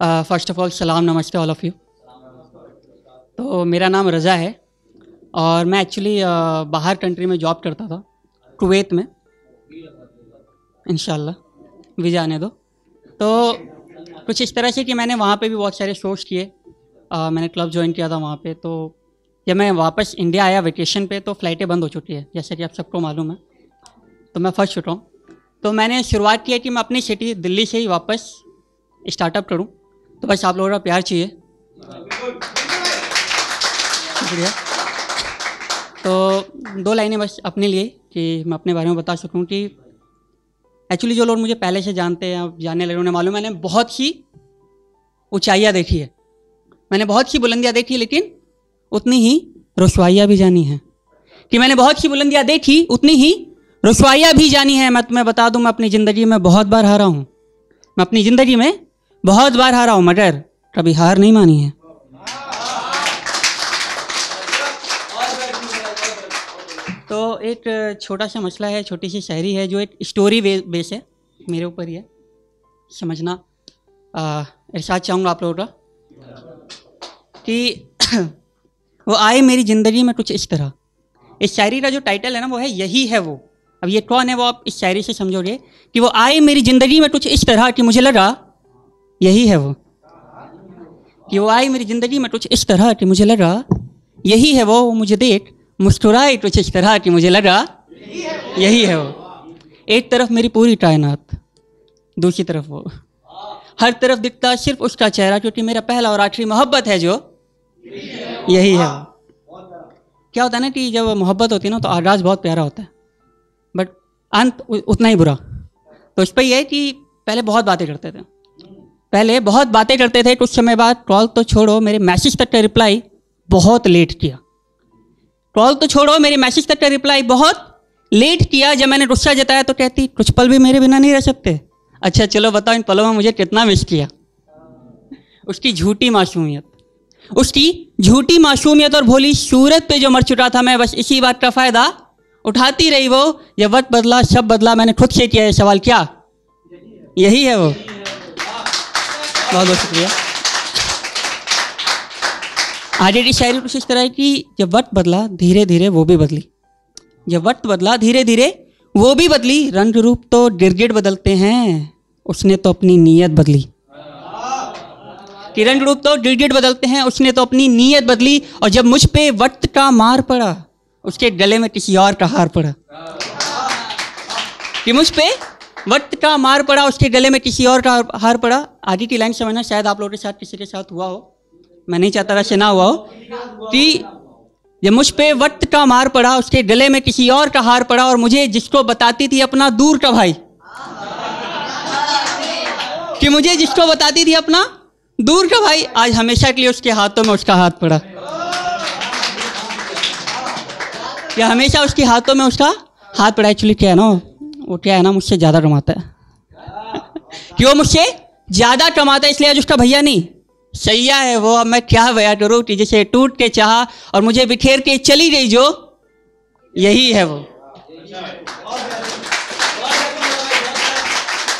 First of all सलाम नमस्ते all of you. तो मेरा नाम रज़ा है और मैं एक्चुअली बाहर कंट्री में जॉब करता था, कुवैत में। इंशाल्लाह वीज़ा आने दो। तो कुछ इस तरह से कि मैंने वहाँ पे भी बहुत सारे शोज़ किए। मैंने क्लब ज्वाइन किया था वहाँ पे। तो जब मैं वापस इंडिया आया वेकेशन पे तो फ़्लाइटें बंद हो चुकी है, जैसे कि आप सबको मालूम है। तो मैं फंस चुका हूँ। तो मैंने शुरुआत किया कि मैं अपनी सिटी दिल्ली से ही वापस स्टार्टअप करूँ। तो बस आप लोगों का प्यार चाहिए। शुक्रिया। तो 2 लाइनें बस अपने लिए कि मैं अपने बारे में बता सकूं कि एक्चुअली जो लोग मुझे पहले से जानते हैं, जानने लगे, उन्हें मालूम, मैंने बहुत सी ऊंचाइयाँ देखी है, मैंने बहुत सी बुलंदियाँ देखी, लेकिन उतनी ही रुसवाइयाँ भी जानी हैं। कि मैंने बहुत सी बुलंदियाँ देखी, उतनी ही रुसवाइयाँ भी जानी है। मैं तुम्हें बता दूं, मैं अपनी ज़िंदगी में बहुत बार हारा हूँ। मैं अपनी ज़िंदगी में बहुत बार हारा हूँ, मगर कभी हार नहीं मानी है। तो एक छोटा सा मसला है, छोटी सी शायरी है जो एक स्टोरी बेस है, मेरे ऊपर ही है, समझना। इरशाद चाहूँगा आप लोगों का कि वो आए मेरी ज़िंदगी में कुछ इस तरह। इस शायरी का जो टाइटल है ना, वो है यही है वो। अब ये कौन है वो आप इस शायरी से समझोगे कि वो आए मेरी ज़िंदगी में कुछ इस तरह कि मुझे लगा यही है वो। कि वो आए मेरी ज़िंदगी में कुछ इस तरह कि मुझे लगा यही है वो मुझे देख मुस्कुराए कुछ इस तरह कि मुझे लगा यही है वो। एक तरफ मेरी पूरी कायनात, दूसरी तरफ वो। हर तरफ दिखता सिर्फ उसका चेहरा, क्योंकि मेरा पहला और आखिरी मोहब्बत है जो यही है वो। क्या होता है ना कि जब मोहब्बत होती है ना, तो आगाज बहुत प्यारा होता है, बट अंत उतना ही बुरा। तो इस पर यह है कि पहले बहुत बातें करते थे, कुछ समय बाद कॉल तो छोड़ो मेरे मैसेज तक का रिप्लाई बहुत लेट किया। कॉल तो छोड़ो मेरे मैसेज तक का रिप्लाई बहुत लेट किया। जब मैंने गुस्सा जताया तो कहती कुछ पल भी मेरे बिना नहीं रह सकते। अच्छा चलो बताओ इन पलों में मुझे कितना मिस किया। उसकी झूठी मासूमियत और भोली सूरत पे जो मर चुका था मैं, बस इसी बात का फ़ायदा उठाती रही वो। ये वक्त बदला, शब बदला, मैंने खुद से किया ये सवाल, क्या यही है वो। बहुत बहुत शुक्रिया। आगे की शायरी कुछ इस तरह है कि जब वक्त बदला धीरे धीरे वो भी बदली। जब वक्त बदला धीरे धीरे वो भी बदली। रंग रूप तो गिरगिट बदलते हैं, उसने तो अपनी नीयत बदली। कि रंग रूप तो गिरगिट बदलते हैं, उसने तो अपनी नीयत बदली। और जब मुझ पे वक्त का मार पड़ा, उसके गले में किसी और का हार पड़ा। कि मुझ पे वक्त का मार पड़ा, उसके गले में किसी और का हार पड़ा। आगे की लाइन समझना, शायद आप लोगों के साथ किसी के साथ हुआ हो, मैं नहीं चाहता वैसे ना हुआ हो। कि जब मुझ पे वक्त का मार पड़ा, उसके गले में किसी और का हार पड़ा, और मुझे जिसको बताती थी अपना दूर का भाई, कि मुझे जिसको बताती थी अपना दूर का भाई, आज हमेशा के लिए उसके हाथों में उसका हाथ पड़ा। या हमेशा उसके हाथों में उसका हाथ पड़ा। एक्चुअली क्या है ना, वो क्या है ना, मुझसे ज़्यादा कमाता है। कि वो मुझसे ज़्यादा कमाता है, इसलिए आज उसका भैया नहीं सैया है वो। अब मैं क्या बयां करूँ कि जैसे टूट के चाहा और मुझे बिखेर के चली गई जो यही है वो।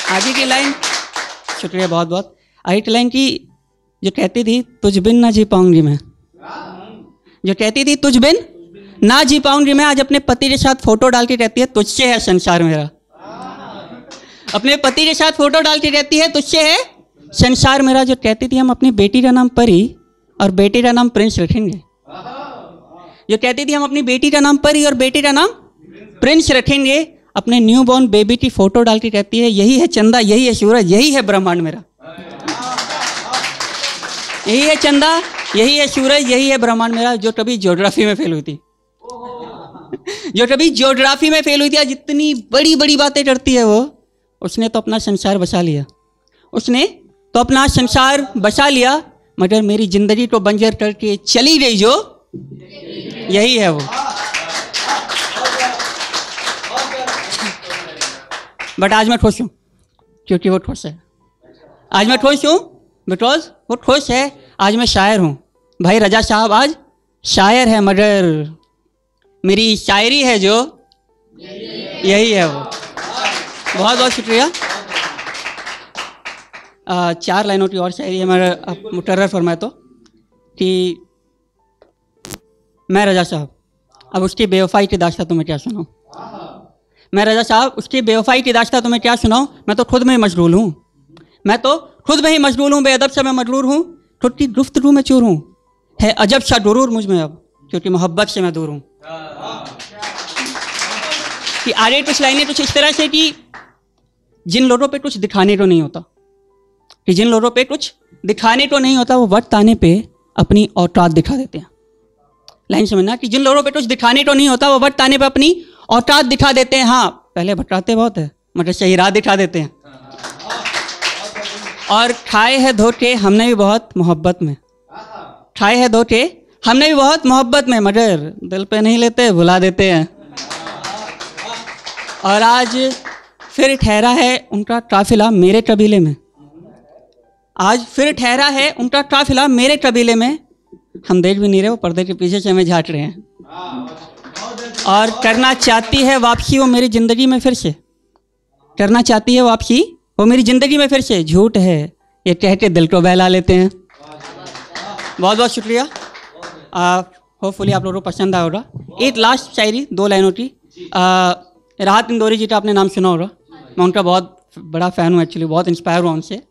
आगे की लाइन, शुक्रिया बहुत बहुत। आगे की लाइन की जो कहती थी तुझ बिन ना जी पाऊंगी मैं, जो कहती थी तुझ बिन ना जी पाऊंगी मैं, आज अपने पति के साथ फोटो डाल के कहती है तुझसे है संसार मेरा। अपने पति के साथ फोटो डाल के कहती है तुझसे है संसार मेरा। जो कहती थी हम अपनी बेटी का नाम परी और बेटे का नाम प्रिंस रखेंगे। जो कहती थी हम अपनी बेटी का नाम परी और बेटे का नाम प्रिंस रखेंगे, अपने न्यू बॉर्न बेबी की फोटो डाल के कहती है यही है चंदा, यही है सूरज, यही है ब्रह्मांड मेरा। यही है चंदा, यही है सूरज, यही है ब्रह्मांड मेरा। जो कभी ज्योग्राफी में फेल हुई थी, जो कभी ज्योग्राफी में फेल हुई थी, जितनी बड़ी बड़ी बातें करती है वो। उसने तो अपना संसार बसा लिया, उसने तो अपना संसार बसा लिया, मगर मेरी जिंदगी को बंजर करके चली गई जो यही है वो। बट आज मैं खुश हूँ क्योंकि वो खुश है। आज मैं खुश हूँ बिकॉज वो खुश है। आज मैं शायर हूँ भाई, रजा साहब आज शायर है, मगर मेरी शायरी है जो यही है वो। बहुत बहुत शुक्रिया। 4 लाइनों की और शायरी है, मैं मुकर्रर फरमाए तो कि मैं रजा साहब, अब उसकी बेवफाई की दास्तां तुम्हें क्या सुनाऊं। मैं रजा साहब, उसकी बेवफाई की दास्तां तुम्हें क्या सुनाऊं। मैं तो खुद में ही मशगूल हूँ, मैं तो खुद में ही मशगूल हूँ। बेअदब से मैं मजबूर हूँ, खुद की गुफ्तगू में चूर हूँ। है अजब सा गुरूर मुझ में अब, क्योंकि मोहब्बत से मैं दूर हूँ। कि आगे कुछ लाइनें कुछ इस तरह से कि जिन लोगों पे कुछ दिखाने को नहीं होता, कि जिन लोगों पे कुछ दिखाने को नहीं होता, वो वक्त आने पे अपनी औकात दिखा देते हैं। लाइन समझना, कि जिन लोगों पे कुछ दिखाने को नहीं होता, वो वक्त आने पे अपनी औकात दिखा देते हैं। हाँ, पहले भटकाते बहुत है, मतलब सही राह दिखा देते हैं। और खाए है धोखे हमने भी बहुत मोहब्बत में, खाए है धोखे हमने भी बहुत मोहब्बत में, मगर दिल पे नहीं लेते, भुला देते हैं। और आज फिर ठहरा है उनका काफिला मेरे कबीले में, आज फिर ठहरा है उनका काफिला मेरे कबीले में। हम देख भी नहीं रहे, वो पर्दे के पीछे से हमें झांक रहे हैं। और करना चाहती है वापसी वो मेरी ज़िंदगी में फिर से, करना चाहती है वापसी वो मेरी ज़िंदगी में फिर से। झूठ है ये कह के दिल को बहला लेते हैं। बहुत बहुत शुक्रिया, होपफुली आप लोगों को पसंद आया होगा। एक लास्ट शायरी 2 लाइनों की, राहत इंदौरी जी का आपने नाम सुना होगा, मैं उनका बहुत बड़ा फ़ैन हूँ एक्चुअली, बहुत इंस्पायर हुआ उनसे।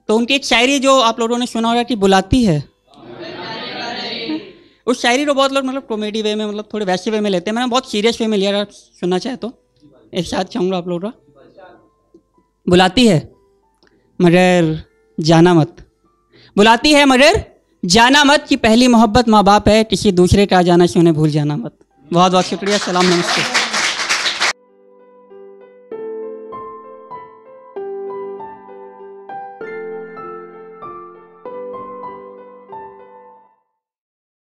तो उनकी एक शायरी जो आप लोगों ने सुना होगा कि बुलाती है, उस शायरी को बहुत लोग मतलब कॉमेडी वे में, मतलब थोड़े वैसे वे में लेते हैं, मैंने बहुत सीरियस वे में लिया। अगर सुनना चाहे तो एक साथ चाहूँगा आप लोगों का। बुलाती है मगर जाना मत, बुलाती है मगर जाना मत, कि पहली मोहब्बत माँ बाप है, किसी दूसरे का जाना से उन्हें भूल जाना मत। बहुत बहुत शुक्रिया, सलाम, नमस्ते।